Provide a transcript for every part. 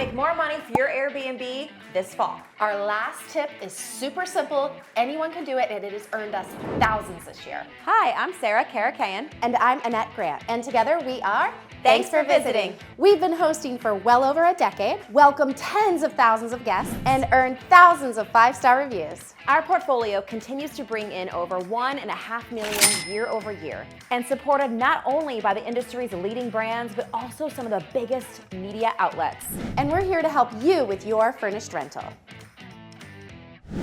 make more money for your Airbnb this fall. Our last tip is super simple. Anyone can do it, and it has earned us thousands this year. Hi, I'm Sarah Karakayan. And I'm Annette Grant. And together we are Thanks for visiting. We've been hosting for well over a decade, welcomed tens of thousands of guests, and earned thousands of 5-star reviews. Our portfolio continues to bring in over 1.5 million year over year, and supported not only by the industry's leading brands, but also some of the biggest media outlets. And we're here to help you with your furnished rental.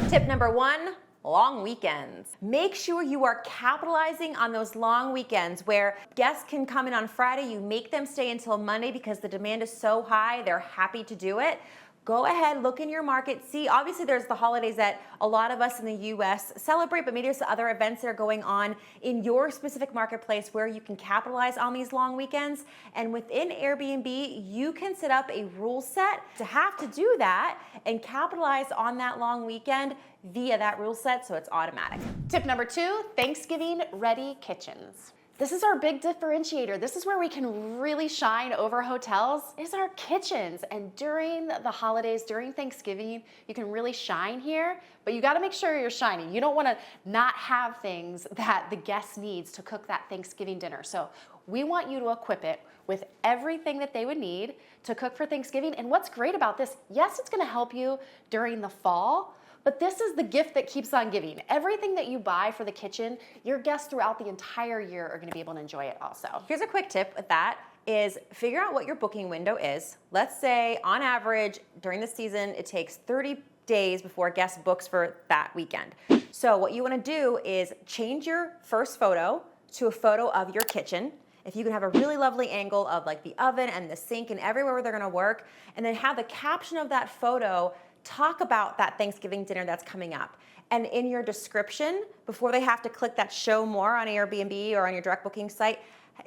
Tip number 1, long weekends. Make sure you are capitalizing on those long weekends where guests can come in on Friday, you make them stay until Monday because the demand is so high, they're happy to do it. Go ahead, look in your market, see, obviously there's the holidays that a lot of us in the US celebrate, but maybe there's other events that are going on in your specific marketplace where you can capitalize on these long weekends. And within Airbnb, you can set up a rule set to have to do that and capitalize on that long weekend via that rule set so it's automatic. Tip number 2, Thanksgiving ready kitchens. This is our big differentiator. This is where we can really shine over hotels, is our kitchens. And during the holidays, during Thanksgiving, you can really shine here, but you gotta make sure you're shining. You don't wanna not have things that the guest needs to cook that Thanksgiving dinner. So we want you to equip it with everything that they would need to cook for Thanksgiving. And what's great about this, yes, it's gonna help you during the fall, but this is the gift that keeps on giving. Everything that you buy for the kitchen, your guests throughout the entire year are gonna be able to enjoy it also. Here's a quick tip with that is figure out what your booking window is. Let's say on average during the season, it takes 30 days before a guest books for that weekend. So what you wanna do is change your first photo to a photo of your kitchen. If you can have a really lovely angle of like the oven and the sink and everywhere where they're gonna work, and then have the caption of that photo talk about that Thanksgiving dinner that's coming up. And in your description, before they have to click that show more on Airbnb or on your direct booking site,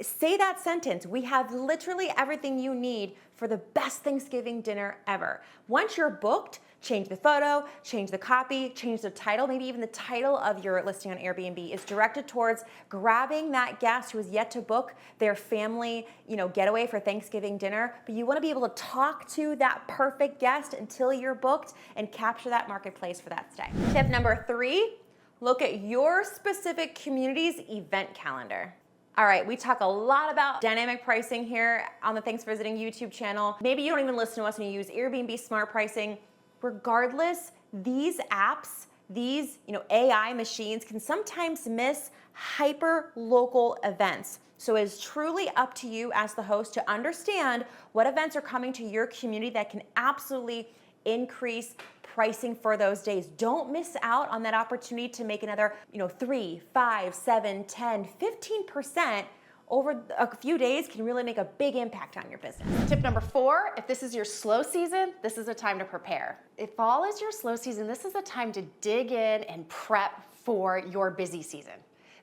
say that sentence. We have literally everything you need for the best Thanksgiving dinner ever. Once you're booked, change the photo, change the copy, change the title. Maybe even the title of your listing on Airbnb is directed towards grabbing that guest who is yet to book their family, getaway for Thanksgiving dinner. But you want to be able to talk to that perfect guest until you're booked and capture that marketplace for that stay. Tip number 3, look at your specific community's event calendar. All right, we talk a lot about dynamic pricing here on the Thanks for Visiting YouTube channel. Maybe you don't even listen to us and you use Airbnb Smart Pricing. Regardless, these apps, these AI machines can sometimes miss hyper-local events. So it is truly up to you as the host to understand what events are coming to your community that can absolutely increase pricing for those days. Don't miss out on that opportunity to make another 3, 5, 7, 10, 15% over a few days can really make a big impact on your business. Tip number 4, if this is your slow season, this is a time to prepare. If fall is your slow season, this is a time to dig in and prep for your busy season.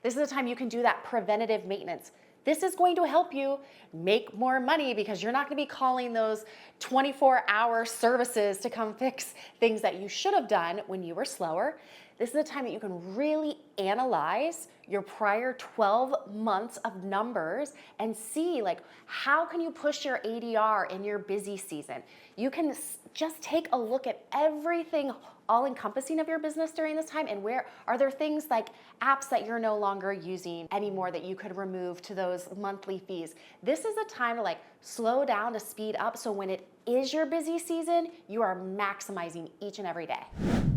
This is a time you can do that preventative maintenance. This is going to help you make more money because you're not going to be calling those 24-hour services to come fix things that you should have done when you were slower. This is a time that you can really analyze your prior 12 months of numbers and see how can you push your ADR in your busy season. You can just take a look at everything all-encompassing of your business during this time, and where are there things like apps that you're no longer using anymore that you could remove to those monthly fees. This is a time to slow down, to speed up, so when it is your busy season, you are maximizing each and every day.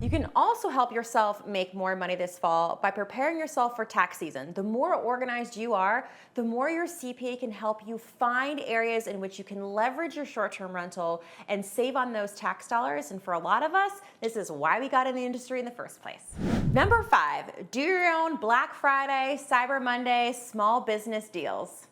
You can also help yourself make more money this fall by preparing yourself for tax season. The more organized you are, the more your CPA can help you find areas in which you can leverage your short-term rental and save on those tax dollars. And for a lot of us, this is why we got in the industry in the first place. Number 5, do your own Black Friday, Cyber Monday, small business deals.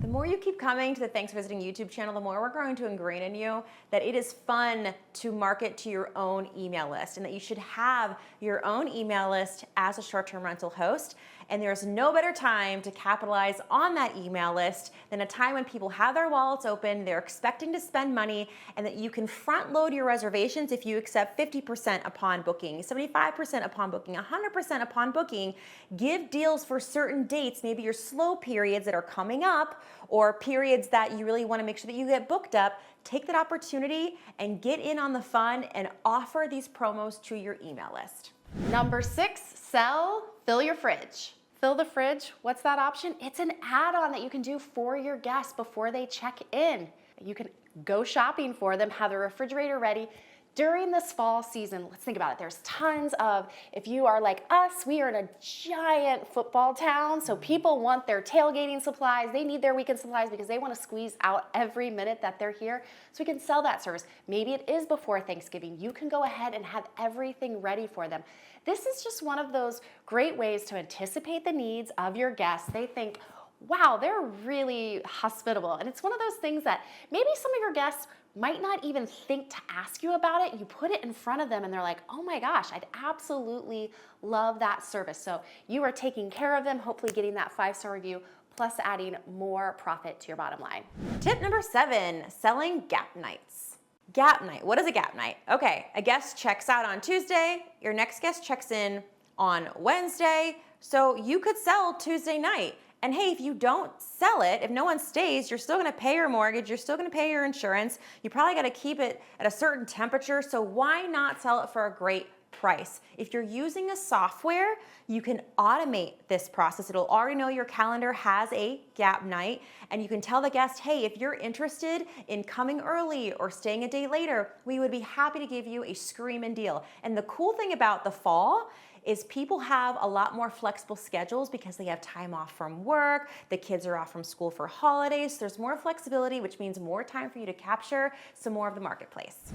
The more you keep coming to the Thanks for Visiting YouTube channel, the more we're going to ingrain in you that it is fun to market to your own email list and that you should have your own email list as a short-term rental host. And there's no better time to capitalize on that email list than a time when people have their wallets open, they're expecting to spend money, and that you can front load your reservations if you accept 50% upon booking, 75% upon booking, 100% upon booking. Give deals for certain dates, maybe your slow periods that are coming up, or periods that you really want to make sure that you get booked up. Take that opportunity and get in on the fun and offer these promos to your email list. Number 6, fill your fridge. Fill the fridge, what's that option? It's an add-on that you can do for your guests before they check in. You can go shopping for them, have the refrigerator ready. During this fall season, let's think about it. There's tons of, if you are like us, we are in a giant football town, so people want their tailgating supplies. They need their weekend supplies because they want to squeeze out every minute that they're here. So we can sell that service. Maybe it is before Thanksgiving. You can go ahead and have everything ready for them. This is just one of those great ways to anticipate the needs of your guests. They think, wow, they're really hospitable. And it's one of those things that maybe some of your guests might not even think to ask you about it. You put it in front of them and they're like, oh my gosh, I'd absolutely love that service. So you are taking care of them, hopefully getting that 5-star review, plus adding more profit to your bottom line. Tip number 7, selling gap nights. Gap night, what is a gap night? Okay, a guest checks out on Tuesday, your next guest checks in on Wednesday, so you could sell Tuesday night. And hey, if you don't sell it, if no one stays, you're still gonna pay your mortgage, you're still gonna pay your insurance, you probably gotta keep it at a certain temperature, so why not sell it for a great price? If you're using a software, you can automate this process. It'll already know your calendar has a gap night, and you can tell the guest, hey, if you're interested in coming early or staying a day later, we would be happy to give you a screamin' deal. And the cool thing about the fall is people have a lot more flexible schedules because they have time off from work, the kids are off from school for holidays, there's more flexibility, which means more time for you to capture some more of the marketplace.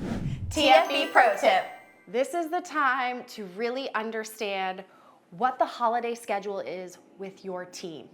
TFB Pro Tip. This is the time to really understand what the holiday schedule is with your team.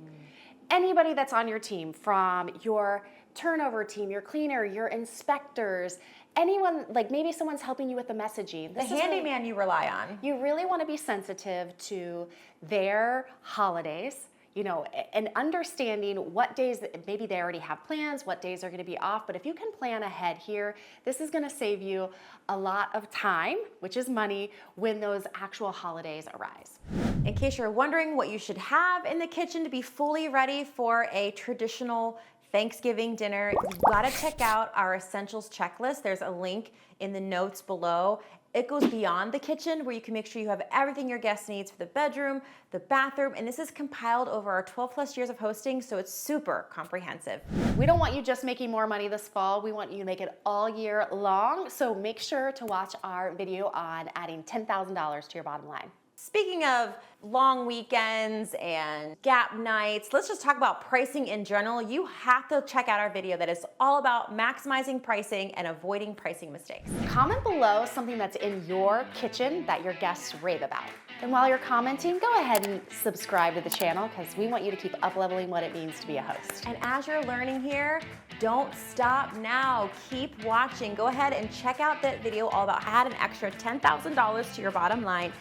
Anybody that's on your team, from your turnover team, your cleaner, your inspectors, anyone, like maybe someone's helping you with the messaging. The handyman you rely on. You really want to be sensitive to their holidays, you know, and understanding what days, maybe they already have plans, what days are going to be off. But if you can plan ahead here, this is going to save you a lot of time, which is money, when those actual holidays arise. In case you're wondering what you should have in the kitchen to be fully ready for a traditional Thanksgiving dinner, you've got to check out our essentials checklist. There's a link in the notes below. It goes beyond the kitchen, where you can make sure you have everything your guest needs for the bedroom, the bathroom, and this is compiled over our 12+ years of hosting, so it's super comprehensive. We don't want you just making more money this fall. We want you to make it all year long, so make sure to watch our video on adding $10,000 to your bottom line. Speaking of long weekends and gap nights, let's just talk about pricing in general. You have to check out our video that is all about maximizing pricing and avoiding pricing mistakes. Comment below something that's in your kitchen that your guests rave about. And while you're commenting, go ahead and subscribe to the channel, because we want you to keep up-leveling what it means to be a host. And as you're learning here, don't stop now. Keep watching. Go ahead and check out that video all about how to add an extra $10,000 to your bottom line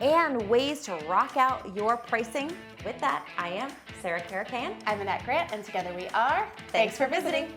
and ways to rock out your pricing. With that, I am Sarah Karakayan. I'm Annette Grant, and together we are Thanks for visiting.